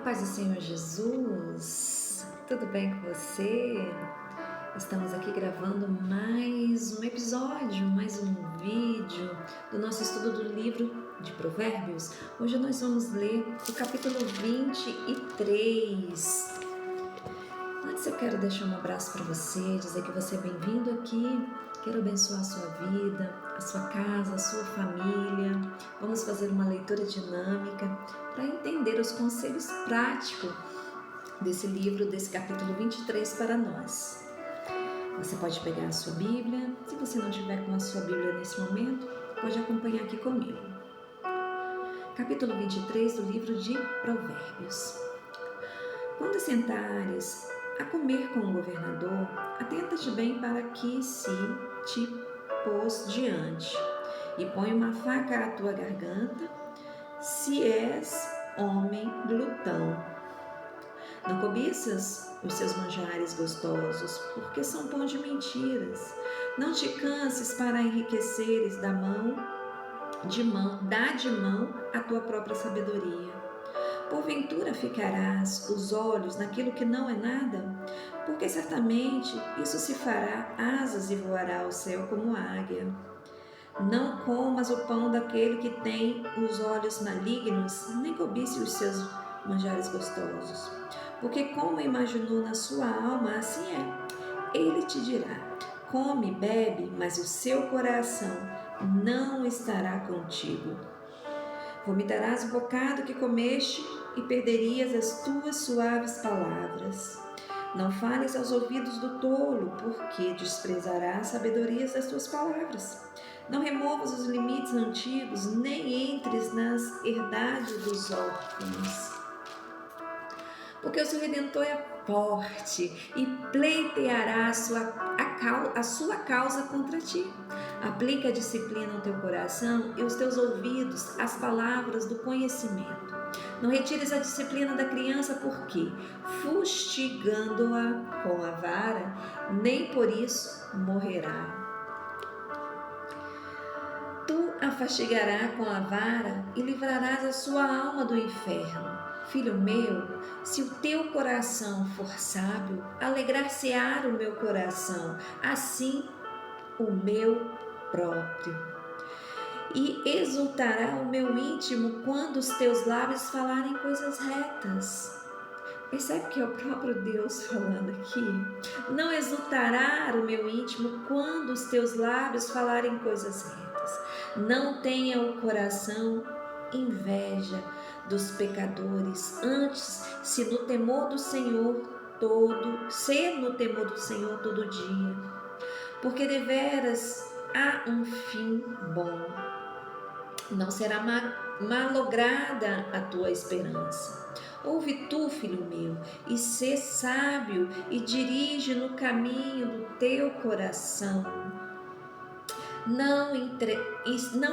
paz do Senhor Jesus, tudo bem com você? Estamos aqui gravando mais um episódio, mais um vídeo do nosso estudo do livro de Provérbios. Hoje nós vamos ler o capítulo 23. Antes eu quero deixar um abraço para você, dizer que você é bem-vindo aqui. Quero abençoar a sua vida, a sua casa, a sua família. Vamos fazer uma leitura dinâmica para entender os conselhos práticos desse livro, desse capítulo 23 para nós. Você pode pegar a sua Bíblia. Se você não tiver com a sua Bíblia nesse momento, pode acompanhar aqui comigo. Capítulo 23 do livro de Provérbios. Quando sentares a comer com o governador, atenta-te bem para que se te pôs diante, e põe uma faca à tua garganta, se és homem glutão. Não cobiças os seus manjares gostosos, porque são pão de mentiras. Não te canses para enriqueceres, dá de mão a tua própria sabedoria. Porventura ficarás os olhos naquilo que não é nada? Porque certamente isso se fará asas e voará ao céu como águia. Não comas o pão daquele que tem os olhos malignos, nem cobice os seus manjares gostosos. Porque como imaginou na sua alma, assim é. Ele te dirá, come, bebe, mas o seu coração não estará contigo. Vomitarás o bocado que comeste e perderias as tuas suaves palavras. Não fales aos ouvidos do tolo, porque desprezará as sabedorias das tuas palavras. Não removas os limites antigos, nem entres nas herdades dos órfãos. Porque o seu Redentor é forte e pleiteará a sua causa contra ti. Aplica a disciplina ao teu coração e os teus ouvidos às palavras do conhecimento. Não retires a disciplina da criança, porque, fustigando-a com a vara, nem por isso morrerá. Tu a fastigarás com a vara e livrarás a sua alma do inferno. Filho meu, se o teu coração for sábio, alegrar-se-á o meu coração, assim o meu próprio. E exultará o meu íntimo quando os teus lábios falarem coisas retas. Percebe que é o próprio Deus falando aqui? Não exultará o meu íntimo quando os teus lábios falarem coisas retas. Não tenha o coração inveja dos pecadores, antes se no temor do Senhor todo dia, porque deveras há um fim bom. Não será malograda a tua esperança. Ouve tu, filho meu, e sê sábio, e dirige no caminho do teu coração. Não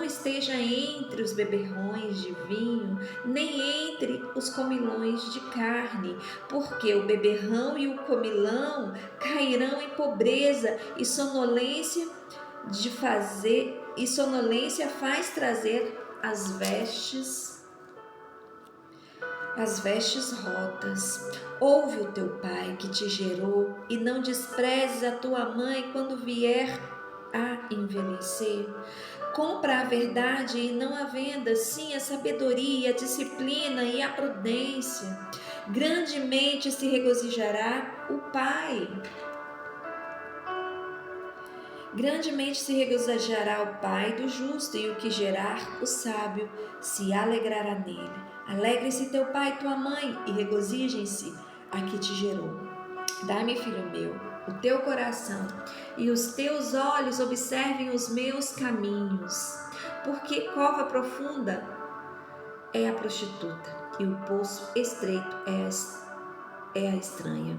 esteja entre os beberrões de vinho, nem entre os comilões de carne, porque o beberrão e o comilão cairão em pobreza, e sonolência faz trazer as vestes rotas. Ouve o teu pai que te gerou, e não desprezes a tua mãe quando vier a envelhecer. Compra a verdade e não a venda, sim a sabedoria, a disciplina e a prudência. Grandemente se regozijará o pai. Grandemente se regozijará o pai do justo, e o que gerar o sábio se alegrará nele. Alegre-se teu pai e tua mãe, e regozijem-se a que te gerou. Dai-me, filho meu, o teu coração, e os teus olhos observem os meus caminhos, porque cova profunda é a prostituta, e o poço estreito é a estranha.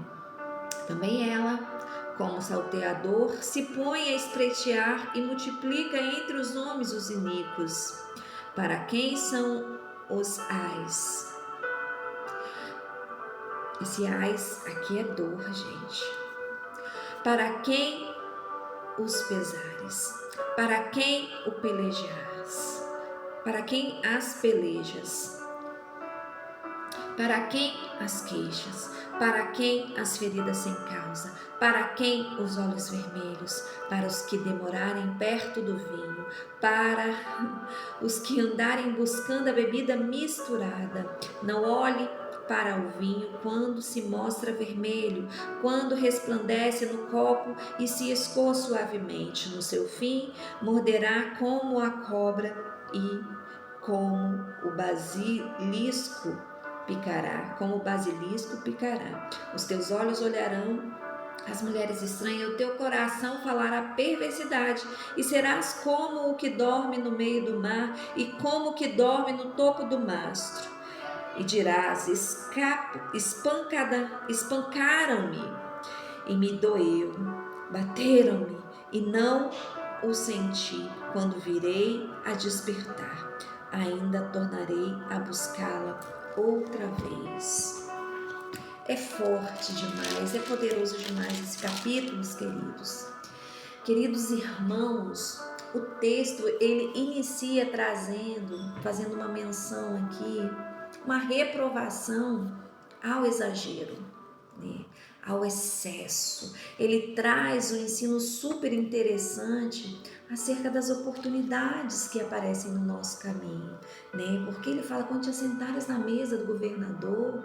Também ela, como salteador, se põe a espreitear e multiplica entre os homens os iníquos. Para quem são os ais? Esse ais aqui é dor, gente. Para quem os pesares? Para quem o pelejarás? Para quem as pelejas? Para quem as queixas? Para quem as feridas sem causa? Para quem os olhos vermelhos? Para os que demorarem perto do vinho, para os que andarem buscando a bebida misturada. Não olhe para o vinho quando se mostra vermelho, quando resplandece no copo e se escoa suavemente. No seu fim, morderá como a cobra e como o basilisco picará, como o basilisco picará. Os teus olhos olharão as mulheres estranhas, o teu coração falará perversidade, e serás como o que dorme no meio do mar e como o que dorme no topo do mastro. E dirás: espancaram-me e me doeu, bateram-me e não o senti. Quando virei a despertar, ainda tornarei a buscá-la outra vez. É forte demais, é poderoso demais esse capítulo, meus queridos. Queridos irmãos, o texto ele inicia fazendo uma menção aqui, uma reprovação ao exagero, né? Ao excesso. Ele traz um ensino super interessante acerca das oportunidades que aparecem no nosso caminho, né? Porque ele fala: quando te assentares na mesa do governador,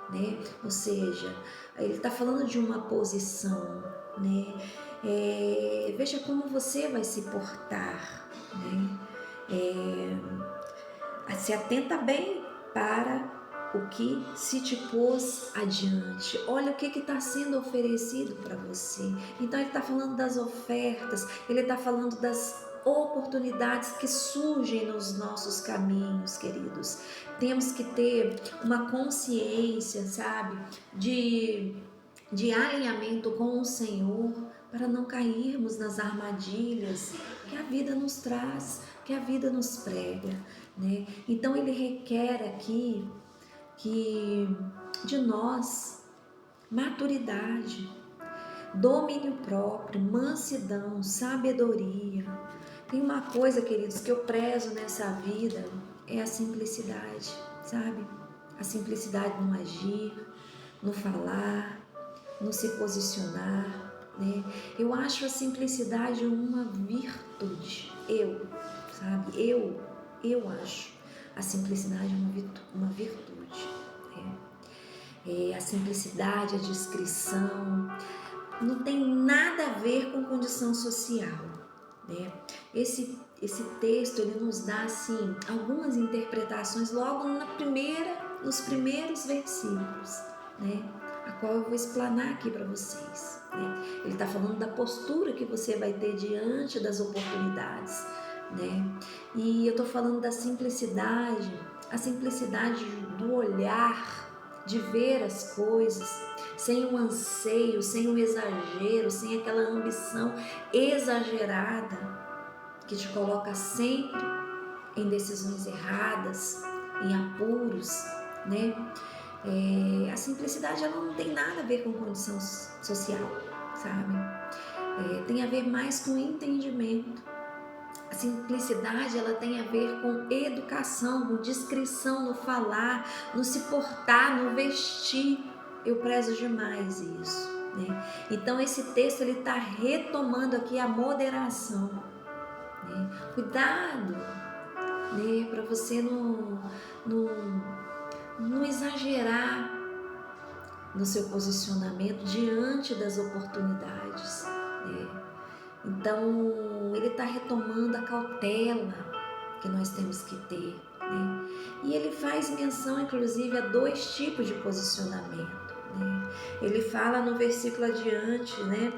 né? Ou seja, ele está falando de uma posição, né? Veja como você vai se portar, né? Se atenta bem para o que se te pôs adiante. Olha o que está sendo oferecido para você. Então ele está falando das ofertas, ele está falando das oportunidades que surgem nos nossos caminhos, queridos. Temos que ter uma consciência, sabe, de alinhamento com o Senhor, para não cairmos nas armadilhas que a vida nos traz, que a vida nos prega, né? Então ele requer aqui que de nós maturidade, domínio próprio, mansidão, sabedoria. Tem uma coisa, queridos, que eu prezo nessa vida, é a simplicidade, sabe? A simplicidade no agir, no falar, no se posicionar, né? Eu acho a simplicidade uma virtude, eu acho a simplicidade uma virtude. A simplicidade, a discrição, não tem nada a ver com condição social, né? Esse texto ele nos dá assim algumas interpretações logo nos primeiros versículos, né? A qual eu vou explanar aqui para vocês, né? Ele está falando da postura que você vai ter diante das oportunidades, né? E eu estou falando da simplicidade, a simplicidade do olhar, de ver as coisas sem um anseio, sem um exagero, sem aquela ambição exagerada que te coloca sempre em decisões erradas, em apuros, né? A simplicidade ela não tem nada a ver com condição social, sabe? Tem a ver mais com entendimento. A simplicidade ela tem a ver com educação, com discrição no falar, no se portar, no vestir. Eu prezo demais isso, né? Então esse texto ele está retomando aqui a moderação, né? Cuidado, né? Para você não exagerar no seu posicionamento diante das oportunidades, né? Então ele está retomando a cautela que nós temos que ter, né? E ele faz menção inclusive a 2 tipos de posicionamento, né? Ele fala no versículo adiante, né?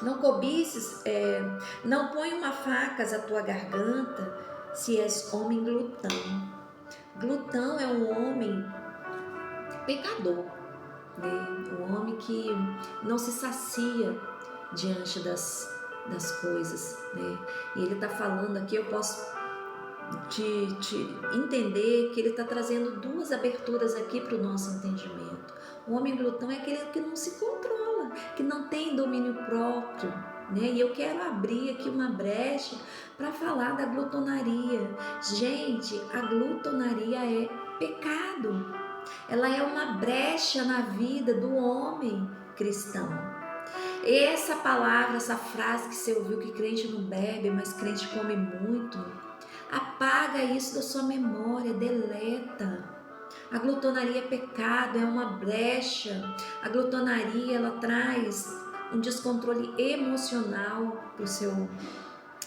Não cobices, não põe uma faca à tua garganta se és homem glutão. Glutão é um homem pecador, né? Um homem que não se sacia diante das coisas, né? E ele está falando aqui, eu posso te entender que ele está trazendo 2 aberturas aqui para o nosso entendimento. O homem glutão é aquele que não se controla, que não tem domínio próprio, né? E eu quero abrir aqui uma brecha para falar da glutonaria. Gente, a glutonaria é pecado. Ela é uma brecha na vida do homem cristão. Essa palavra, essa frase que você ouviu que crente não bebe, mas crente come muito, apaga isso da sua memória, deleta. A glutonaria é pecado, é uma brecha. A glutonaria, ela traz um descontrole emocional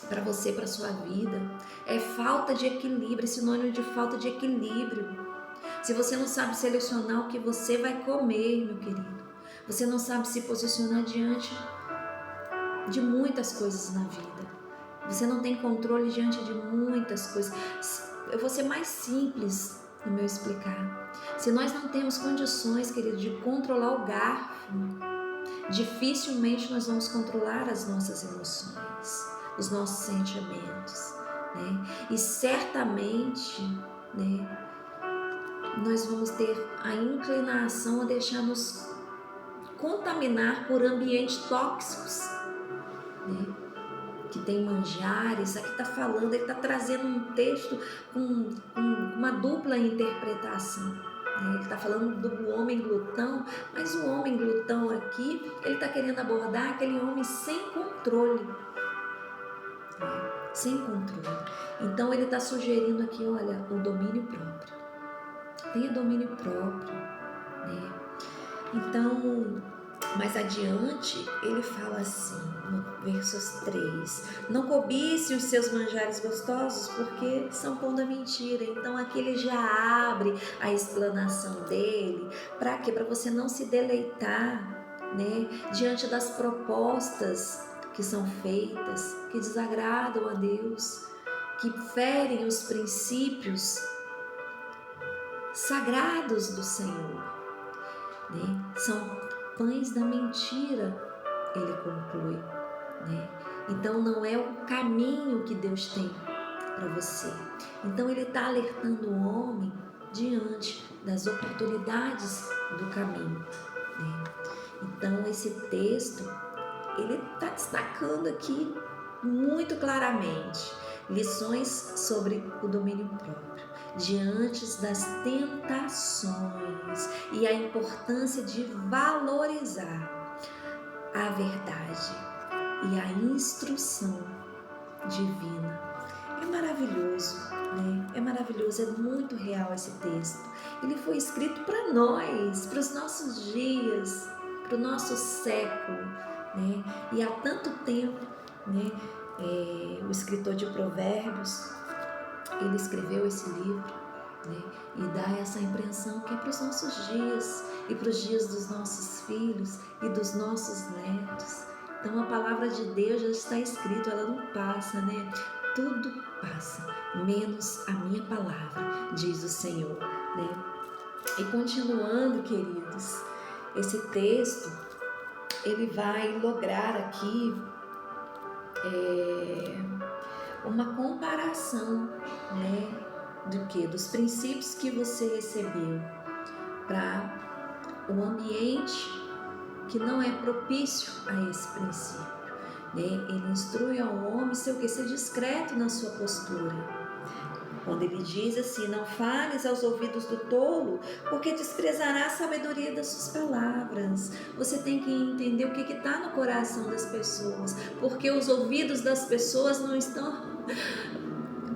para você, para sua vida. É falta de equilíbrio, é sinônimo de falta de equilíbrio. Se você não sabe selecionar o que você vai comer, meu querido, você não sabe se posicionar diante de muitas coisas na vida. Você não tem controle diante de muitas coisas. Eu vou ser mais simples no meu explicar. Se nós não temos condições, querido, de controlar o garfo, dificilmente nós vamos controlar as nossas emoções, os nossos sentimentos, né? E certamente, né, nós vamos ter a inclinação a deixar-nos contaminar por ambientes tóxicos, né? Que tem manjares. Aqui está falando, ele está trazendo um texto com uma dupla interpretação, né? Ele está falando do homem glutão, mas o homem glutão aqui, ele está querendo abordar aquele homem sem controle, né? Sem controle. Então ele está sugerindo aqui, olha, o domínio próprio. Tenha domínio próprio, né? Então, mais adiante, ele fala assim, no versos 3, não cobice os seus manjares gostosos, porque são pão da mentira. Então aqui ele já abre a explanação dele, para quê? Para você não se deleitar, né, diante das propostas que são feitas, que desagradam a Deus, que ferem os princípios sagrados do Senhor, né? São pães da mentira, ele conclui, né? Então não é o caminho que Deus tem para você. Então ele está alertando o homem diante das oportunidades do caminho, né? Então esse texto, ele está destacando aqui muito claramente lições sobre o domínio próprio diante das tentações e a importância de valorizar a verdade e a instrução divina. É maravilhoso, né? É maravilhoso, é muito real esse texto. Ele foi escrito para nós, para os nossos dias, para o nosso século, né? E há tanto tempo, né? O escritor de Provérbios, ele escreveu esse livro, né? E dá essa impressão que é para os nossos dias e para os dias dos nossos filhos e dos nossos netos. Então a palavra de Deus já está escrita, ela não passa, né? Tudo passa, menos a minha palavra, diz o Senhor, né? E continuando, queridos, esse texto, ele vai lograr aqui uma comparação, né, do que? Dos princípios que você recebeu para o ambiente que não é propício a esse princípio, né? Ele instrui ao homem ser discreto na sua postura. Quando ele diz assim, não fales aos ouvidos do tolo, porque desprezará a sabedoria das suas palavras. Você tem que entender o que está no coração das pessoas, porque os ouvidos das pessoas não estão...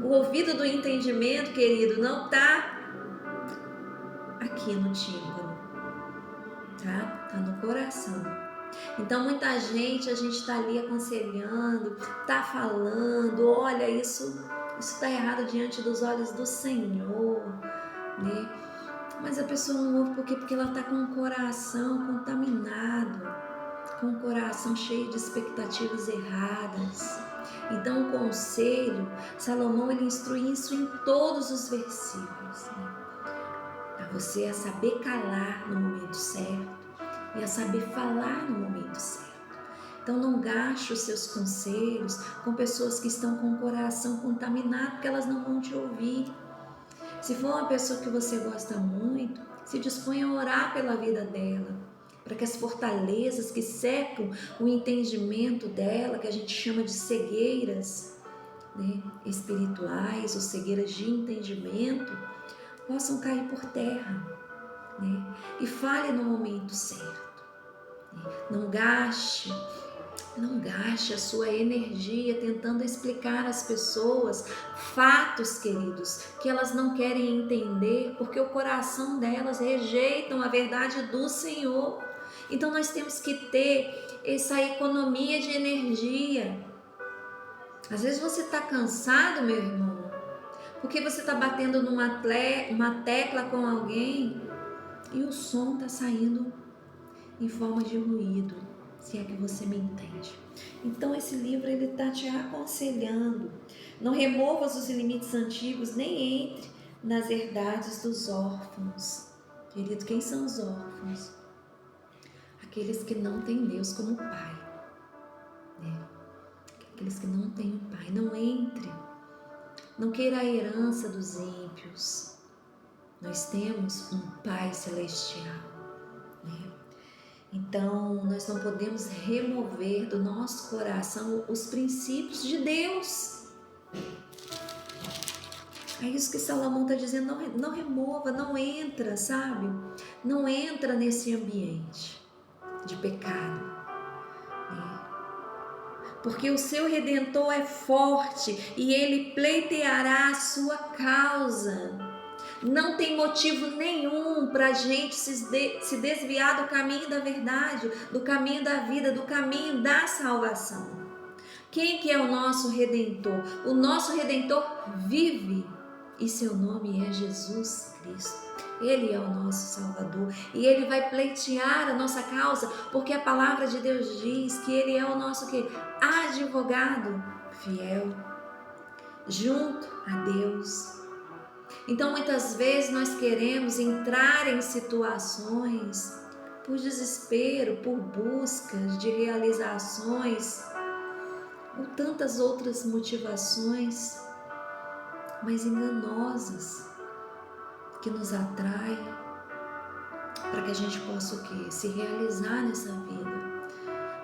O ouvido do entendimento, querido, não está aqui no tímpano, tá? Está no coração. Então muita gente, a gente está ali aconselhando, está falando, olha, isso está errado diante dos olhos do Senhor, né? Mas a pessoa não ouve por quê? Porque ela está com o coração contaminado, com o coração cheio de expectativas erradas. Então o conselho, Salomão, ele instrui isso em todos os versículos, né? Para você a saber calar no momento certo e a saber falar no momento certo. Então não gaste os seus conselhos com pessoas que estão com o coração contaminado, porque elas não vão te ouvir. Se for uma pessoa que você gosta muito, se disponha a orar pela vida dela, para que as fortalezas que secam o entendimento dela, que a gente chama de cegueiras, né, espirituais ou cegueiras de entendimento possam cair por terra, né, e fale no momento certo. Não gaste a sua energia tentando explicar às pessoas fatos, queridos, que elas não querem entender, porque o coração delas rejeitam a verdade do Senhor. Então nós temos que ter essa economia de energia. Às vezes você está cansado, meu irmão, porque você está batendo uma tecla com alguém e o som está saindo em forma de ruído, se é que você me entende. Então esse livro ele está te aconselhando: não removas os limites antigos, nem entre nas herdades dos órfãos. Querido, quem são os órfãos? Aqueles que não têm Deus como Pai, né? Aqueles que não têm o Pai. Não entre, não queira a herança dos ímpios. Nós temos um Pai celestial, né? Então, nós não podemos remover do nosso coração os princípios de Deus. É isso que Salomão está dizendo, não remova, não entra, sabe? Não entra nesse ambiente de pecado. Porque o seu Redentor é forte e ele pleiteará a sua causa. Não tem motivo nenhum para a gente se desviar do caminho da verdade, do caminho da vida, do caminho da salvação. Quem que é o nosso Redentor? O nosso Redentor vive e seu nome é Jesus Cristo. Ele é o nosso Salvador e Ele vai pleitear a nossa causa, porque a palavra de Deus diz que Ele é o nosso advogado fiel, junto a Deus. Então muitas vezes nós queremos entrar em situações por desespero, por buscas de realizações ou tantas outras motivações, mas enganosas, que nos atraem para que a gente possa o quê? Se realizar nessa vida.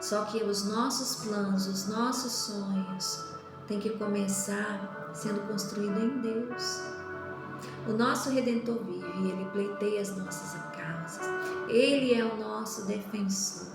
Só que os nossos planos, os nossos sonhos têm que começar sendo construído em Deus. O nosso Redentor vive e Ele pleiteia as nossas causas. Ele é o nosso defensor.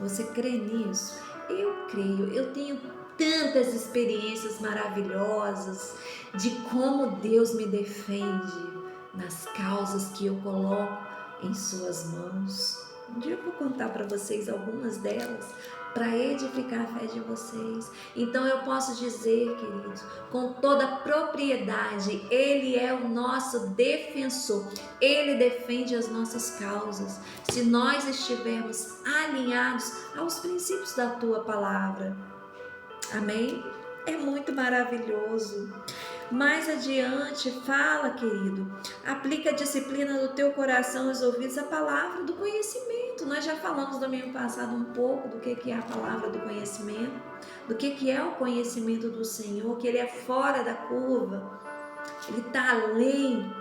Você crê nisso? Eu creio. Eu tenho tantas experiências maravilhosas de como Deus me defende nas causas que eu coloco em suas mãos. Um dia eu vou contar para vocês algumas delas, para edificar a fé de vocês. Então eu posso dizer, queridos, com toda propriedade, Ele é o nosso defensor. Ele defende as nossas causas. Se nós estivermos alinhados aos princípios da Tua palavra. Amém? É muito maravilhoso. Mais adiante, fala, querido, aplica a disciplina do teu coração aos ouvidos, a palavra do conhecimento. Nós já falamos no domingo passado um pouco do que é a palavra do conhecimento, do que é o conhecimento do Senhor, que Ele é fora da curva, Ele está além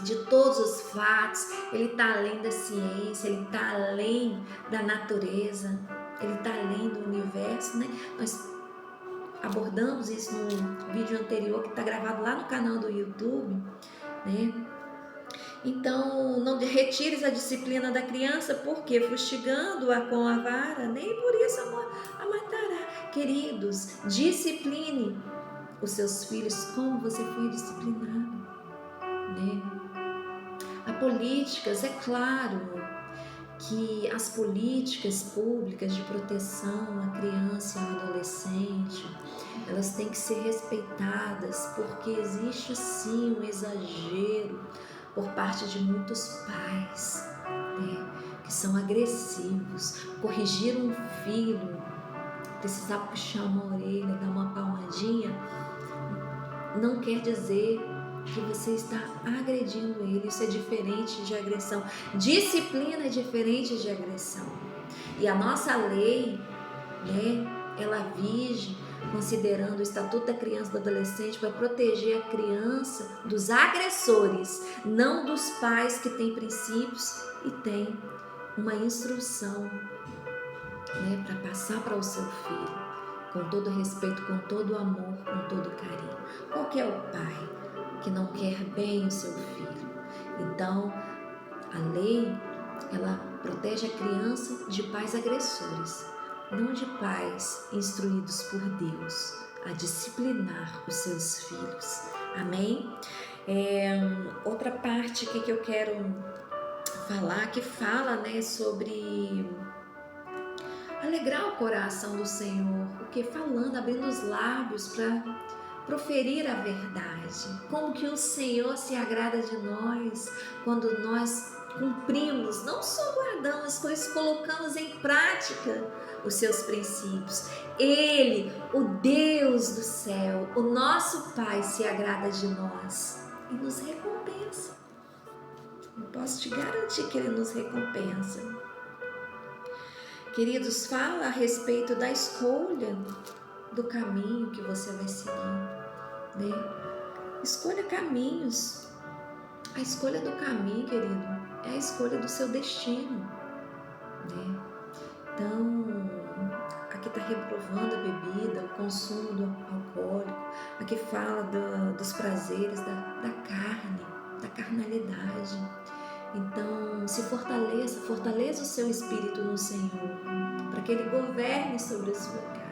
de todos os fatos, Ele está além da ciência, Ele está além da natureza, Ele está além do universo, né? Nós abordamos isso no vídeo anterior que está gravado lá no canal do YouTube, né? Então, não retires a disciplina da criança, porque fustigando-a com a vara, nem por isso a matará. Queridos, discipline os seus filhos como você foi disciplinado, né? Há políticas, é claro, que as políticas públicas de proteção à criança e ao adolescente, elas têm que ser respeitadas, porque existe sim um exagero por parte de muitos pais, né, que são agressivos. Corrigir um filho, precisar puxar uma orelha, dar uma palmadinha, não quer dizer que você está agredindo ele. Isso é diferente de agressão. Disciplina é diferente de agressão. E a nossa lei, né, ela vige considerando o Estatuto da Criança e do Adolescente para proteger a criança dos agressores, não dos pais que têm princípios e têm uma instrução, né, para passar para o seu filho. com todo respeito, com todo amor, com todo carinho. Qual que é o pai que não quer bem o seu filho? Então, a lei, ela protege a criança de pais agressores, não de pais instruídos por Deus a disciplinar os seus filhos. Amém? Outra parte que eu quero falar, que fala, né, sobre alegrar o coração do Senhor, porque falando, abrindo os lábios para proferir a verdade. Como que o Senhor se agrada de nós quando nós cumprimos, não só guardamos, pois colocamos em prática os seus princípios. Ele, o Deus do céu, o nosso Pai, se agrada de nós e nos recompensa. Eu posso te garantir que Ele nos recompensa. Queridos, fala a respeito da escolha do caminho que você vai seguir, né? Escolha caminhos. A escolha do caminho, querido, é a escolha do seu destino, né? Então, aqui está reprovando a bebida, o consumo do alcoólico. Aqui fala dos prazeres da carne, da carnalidade. Então, se fortaleça o seu espírito no Senhor, para que Ele governe sobre a sua carne.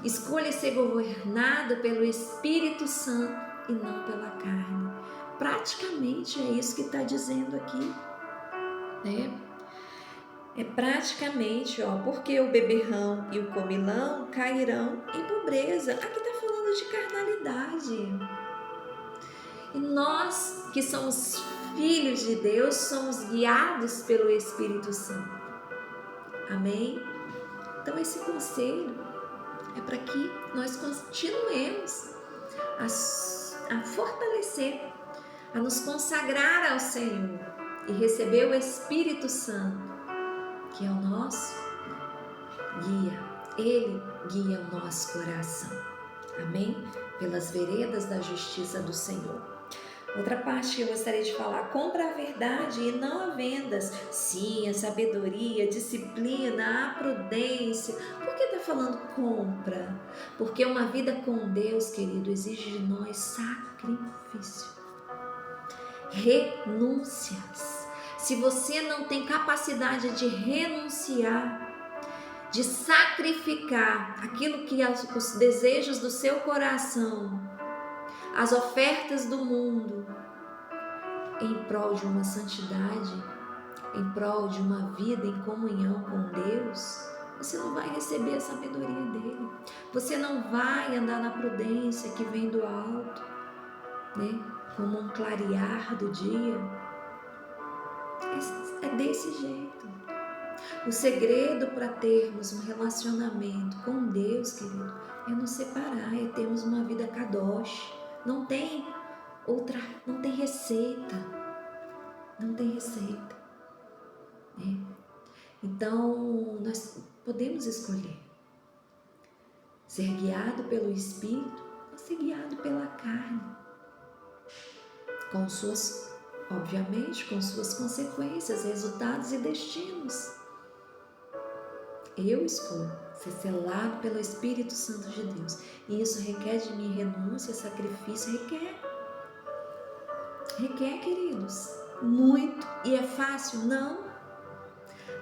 Escolha ser governado pelo Espírito Santo e não pela carne. Praticamente é isso que está dizendo aqui, né? É praticamente, porque o beberrão e o comilão cairão em pobreza. Aqui está falando de carnalidade. E nós que somos filhos de Deus, somos guiados pelo Espírito Santo. Amém? Então esse conselho é para que nós continuemos a fortalecer, a nos consagrar ao Senhor e receber o Espírito Santo, que é o nosso guia. Ele guia o nosso coração. Amém? Pelas veredas da justiça do Senhor. Outra parte que eu gostaria de falar: compra a verdade e não a vendas. Sim, a sabedoria, a disciplina, a prudência. Por que está falando compra? Porque uma vida com Deus, querido, exige de nós sacrifício, renúncias. Se você não tem capacidade de renunciar, de sacrificar aquilo que os desejos do seu coração, as ofertas do mundo, em prol de uma santidade, em prol de uma vida em comunhão com Deus, você não vai receber a sabedoria dele. Você não vai andar na prudência que vem do alto, né? Como um clarear do dia. É desse jeito. O segredo para termos um relacionamento com Deus, querido, é nos separar, é termos uma vida kadosh. Não tem receita. Não tem receita. Né? Então, nós podemos escolher ser guiado pelo Espírito ou ser guiado pela carne. Obviamente, com suas consequências, resultados e destinos. Eu escolho ser selado pelo Espírito Santo de Deus. E isso requer de mim renúncia, sacrifício, requer, queridos, muito. E é fácil?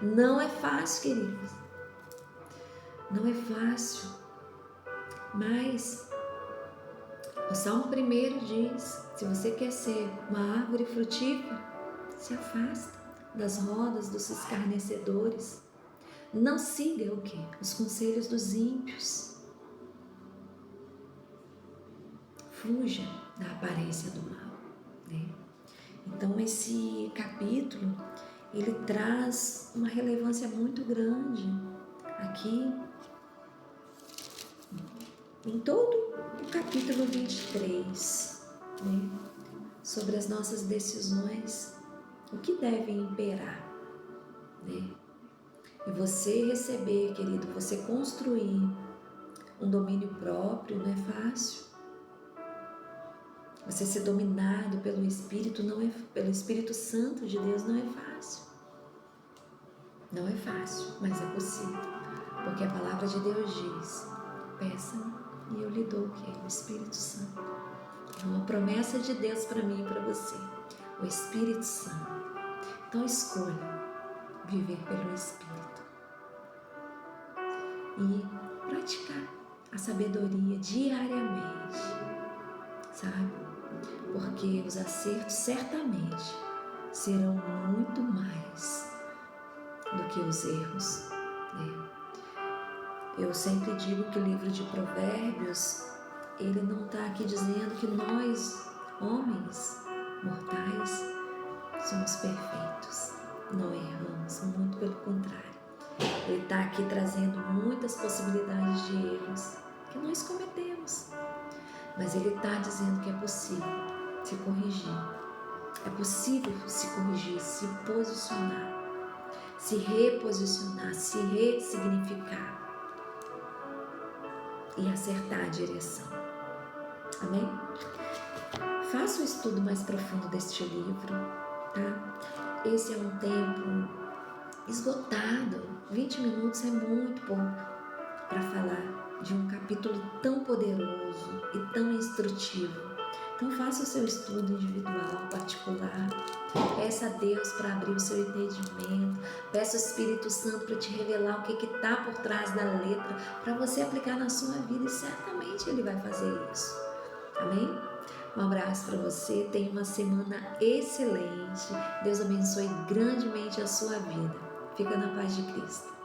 Não é fácil, queridos. Não é fácil. Mas o Salmo 1 diz: se você quer ser uma árvore frutífera, se afasta das rodas dos escarnecedores. Não siga o quê? Os conselhos dos ímpios. Fuja da aparência do mal, né? Então esse capítulo, ele traz uma relevância muito grande aqui em todo o capítulo 23, né? Sobre as nossas decisões, o que deve imperar, né? E você receber, querido, você construir um domínio próprio não é fácil. Você ser dominado pelo Espírito pelo Espírito Santo de Deus não é fácil. Não é fácil, mas é possível. Porque a palavra de Deus diz: peça-me e eu lhe dou o que é o Espírito Santo. É uma promessa de Deus para mim e para você, o Espírito Santo. Então escolha viver pelo Espírito e praticar a sabedoria diariamente, sabe? Porque os acertos certamente serão muito mais do que os erros, né? Eu sempre digo que o livro de Provérbios, ele não está aqui dizendo que nós, homens mortais, somos perfeitos, não erramos, muito pelo contrário. Ele está aqui trazendo muitas possibilidades de erros que nós cometemos, mas ele está dizendo que é possível se corrigir, é possível se corrigir, se posicionar, se reposicionar, se ressignificar e acertar a direção. Amém? Faça um estudo mais profundo deste livro, tá? Esse é um tempo esgotado. 20 minutos é muito pouco para falar de um capítulo tão poderoso e tão instrutivo. Então faça o seu estudo individual, particular. Peça a Deus para abrir o seu entendimento. Peça o Espírito Santo para te revelar o que está por trás da letra, para você aplicar na sua vida, e certamente Ele vai fazer isso. Amém? Um abraço para você, tenha uma semana excelente. Deus abençoe grandemente a sua vida. Fica na paz de Cristo.